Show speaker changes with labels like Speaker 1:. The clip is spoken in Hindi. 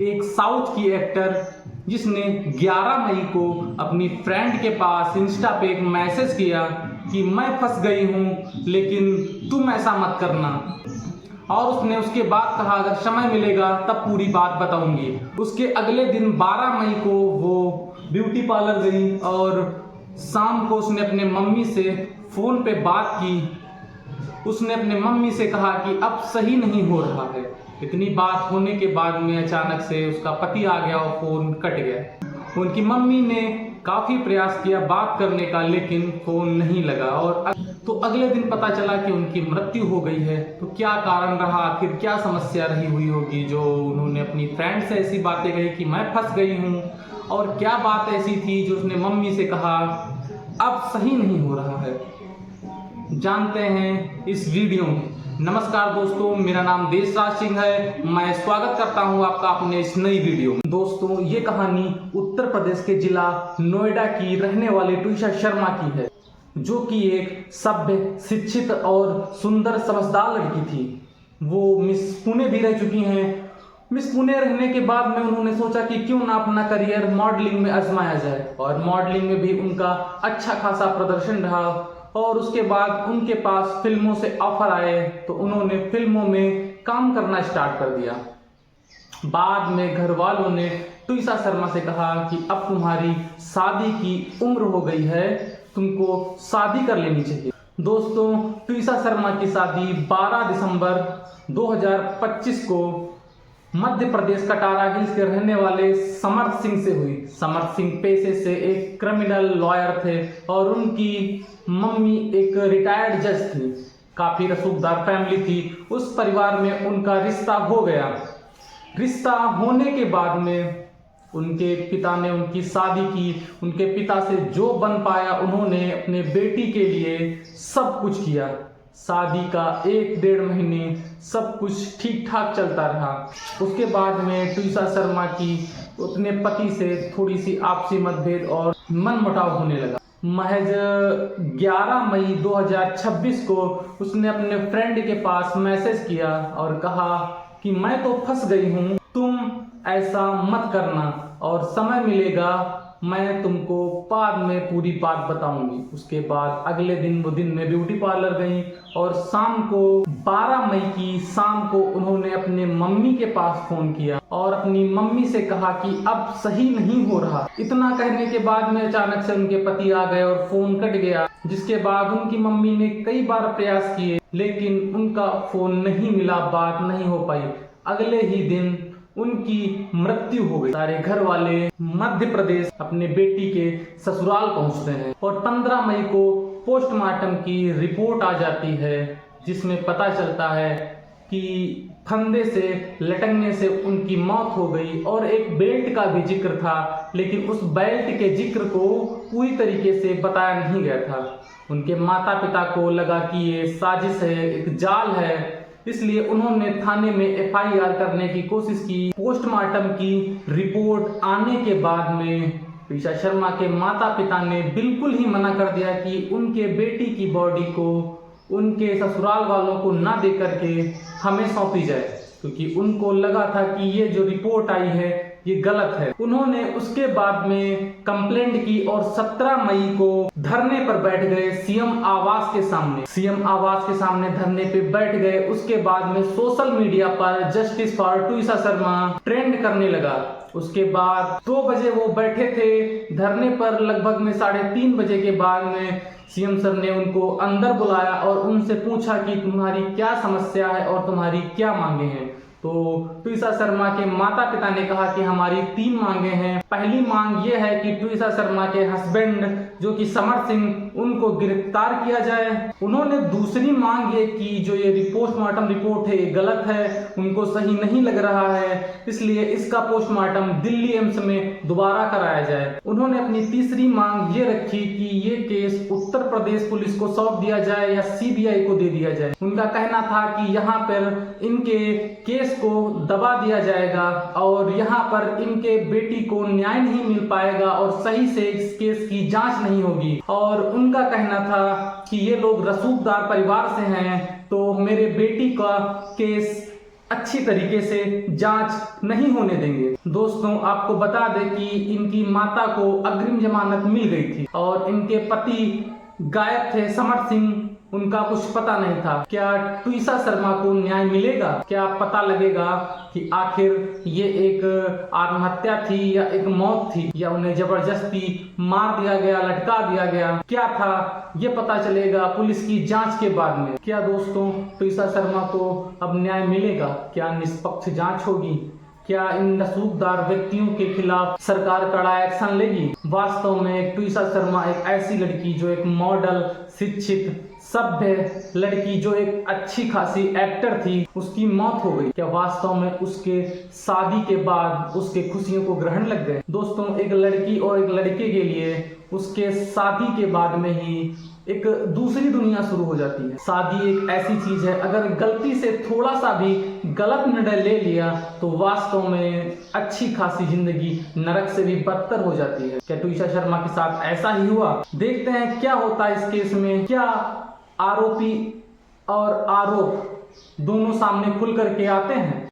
Speaker 1: एक साउथ की एक्टर जिसने 11 मई को अपनी फ्रेंड के पास इंस्टा पे एक मैसेज किया कि मैं फंस गई हूँ लेकिन तुम ऐसा मत करना, और उसने उसके बाद कहा अगर समय मिलेगा तब पूरी बात बताऊंगी। उसके अगले दिन 12 मई को वो ब्यूटी पार्लर गई और शाम को उसने अपने मम्मी से फ़ोन पे बात की। उसने अपने मम्मी से कहा कि अब सही नहीं हो रहा है। इतनी बात होने के बाद में अचानक से उसका पति आ गया और फ़ोन कट गया। उनकी मम्मी ने काफ़ी प्रयास किया बात करने का लेकिन फ़ोन नहीं लगा, और तो अगले दिन पता चला कि उनकी मृत्यु हो गई है। तो क्या कारण रहा, आखिर क्या समस्या रही हुई होगी जो उन्होंने अपनी फ्रेंड से ऐसी बातें कही कि मैं फंस गई हूँ, और क्या बात ऐसी थी जो उसने मम्मी से कहा अब सही नहीं हो रहा है, जानते हैं इस वीडियो में। नमस्कार दोस्तों, मेरा नाम देशराज सिंह है। मैं स्वागत करता हूं आपका अपने इस नई वीडियो में। दोस्तों, ये कहानी उत्तर प्रदेश के जिला नोएडा की रहने वाली ट्विशा शर्मा की है, जो कि एक सभ्य, शिक्षित और सुंदर समझदार लड़की थी। वो मिस पुणे भी रह चुकी हैं। मिस पुणे रहने के बाद में उन्होंने सोचा कि क्यों ना अपना करियर मॉडलिंग में आजमाया जाए, और मॉडलिंग में भी उनका अच्छा खासा प्रदर्शन रहा। और उसके बाद उनके पास फिल्मों से ऑफर आए तो उन्होंने फिल्मों में काम करना स्टार्ट कर दिया। बाद में घर वालों ने ट्विशा शर्मा से कहा कि अब तुम्हारी शादी की उम्र हो गई है, तुमको शादी कर लेनी चाहिए। दोस्तों, ट्विशा शर्मा की शादी 12 दिसंबर 2025 को मध्य प्रदेश कटारा हिल्स के रहने वाले समर्थ सिंह से हुई। समर्थ सिंह पेशे से एक क्रिमिनल लॉयर थे और उनकी मम्मी एक रिटायर्ड जज थी। काफी रसूखदार फैमिली थी। उस परिवार में उनका रिश्ता हो गया। रिश्ता होने के बाद में उनके पिता ने उनकी शादी की। उनके पिता से जो बन पाया उन्होंने अपने बेटी के लिए सब कुछ किया। शादी का 1-1.5 महीने सब कुछ ठीक ठाक चलता रहा। उसके बाद में ट्विशा शर्मा की अपने पति से थोड़ी सी आपसी मतभेद और मनमुटाव होने लगा। महज 11 मई 2026 को उसने अपने फ्रेंड के पास मैसेज किया और कहा कि मैं तो फंस गई हूँ, तुम ऐसा मत करना, और समय मिलेगा मैं तुमको बाद में पूरी बात बताऊंगी। उसके बाद अगले दिन वो दिन में ब्यूटी पार्लर गई और शाम को 12 मई की शाम को उन्होंने अपने मम्मी के पास फोन किया और अपनी मम्मी से कहा कि अब सही नहीं हो रहा। इतना कहने के बाद में अचानक से उनके पति आ गए और फोन कट गया, जिसके बाद उनकी मम्मी ने कई बार प्रयास किए लेकिन उनका फोन नहीं मिला, बात नहीं हो पाई। अगले ही दिन उनकी मृत्यु हो गई। सारे घर वाले मध्य प्रदेश अपने बेटी के ससुराल पहुंचते हैं और 15 मई को पोस्टमार्टम की रिपोर्ट आ जाती है, जिसमें पता चलता है कि फंदे से लटकने से उनकी मौत हो गई। और एक बेल्ट का भी जिक्र था, लेकिन उस बेल्ट के जिक्र को पूरी तरीके से बताया नहीं गया था। उनके माता पिता को लगा कि ये साजिश है, एक जाल है, इसलिए उन्होंने थाने में FIR करने की कोशिश की। पोस्टमार्टम की रिपोर्ट आने के बाद में ट्विशा शर्मा के माता पिता ने बिल्कुल ही मना कर दिया कि उनके बेटी की बॉडी को उनके ससुराल वालों को ना दे करके हमें सौंपी जाए, क्योंकि उनको लगा था कि ये जो रिपोर्ट आई है ये गलत है। उन्होंने उसके बाद में कंप्लेंट की और 17 मई को धरने पर बैठ गए सीएम आवास के सामने। सीएम आवास के सामने धरने पे बैठ गए। उसके बाद में सोशल मीडिया पर justice for Twisha Sharma trend करने लगा। उसके बाद 2 बजे वो बैठे थे धरने पर, लगभग में 3:30 बजे के बाद में सीएम सर ने उनको अंदर बुलाया और उनसे पूछा कि तुम्हारी क्या समस्या है और तुम्हारी क्या मांगे हैं। तो ट्विशा शर्मा के माता पिता ने कहा कि हमारी 3 मांगे हैं। पहली मांग ये है कि ट्विशा शर्मा के हस्बैंड जो कि समर्थ सिंह, उनको गिरफ्तार किया जाए। उन्होंने दूसरी मांग ये की जो ये पोस्टमार्टम रिपोर्ट है ये गलत है, उनको सही नहीं लग रहा है, इसलिए इसका पोस्टमार्टम दिल्ली एम्स में दोबारा कराया जाए। उन्होंने अपनी तीसरी मांग ये रखी कि ये केस उत्तर प्रदेश पुलिस को सौंप दिया जाए या CBI को दे दिया जाए। उनका कहना था कि यहाँ पर इनके केस को दबा दिया जाएगा और यहाँ पर इनके बेटी को न्याय नहीं मिल पाएगा और सही से इस केस की जांच नहीं होगी। और उनका कहना था कि ये लोग रसूखदार परिवार से हैं, तो मेरे बेटी का केस अच्छी तरीके से जांच नहीं होने देंगे। दोस्तों, आपको बता दें कि इनकी माता को अग्रिम जमानत मिल गई थी और इनके पति गायब थे, समर सिंह, उनका कुछ पता नहीं था। क्या ट्विसा शर्मा को न्याय मिलेगा? क्या पता लगेगा कि आखिर ये एक आत्महत्या थी या एक मौत थी, या उन्हें जबरदस्ती मार दिया गया, लटका दिया गया? क्या था ये पता चलेगा पुलिस की जांच के बाद में। क्या दोस्तों, ट्विसा शर्मा को अब न्याय मिलेगा? क्या निष्पक्ष जांच होगी? क्या इन नसूबदार व्यक्तियों के खिलाफ सरकार कड़ा एक्शन लेगी? वास्तव में ट्विसा शर्मा एक ऐसी लड़की जो एक मॉडल, शिक्षित, सभ्य लड़की, जो एक अच्छी खासी एक्टर थी, उसकी मौत हो गई। क्या वास्तव में उसके शादी के बाद उसके खुशियों को ग्रहण लग गए? दोस्तों, एक लड़की और एक लड़के के लिए उसके शादी के बाद में ही एक दूसरी दुनिया शुरू हो जाती है। शादी एक ऐसी चीज है, अगर गलती से थोड़ा सा भी गलत निर्णय ले लिया तो वास्तव में अच्छी खासी जिंदगी नरक से भी बदतर हो जाती है। क्या ट्विसा शर्मा के साथ ऐसा ही हुआ? देखते हैं क्या होता है इस केस में। क्या आरोपी और आरोप दोनों सामने खुल करके आते हैं?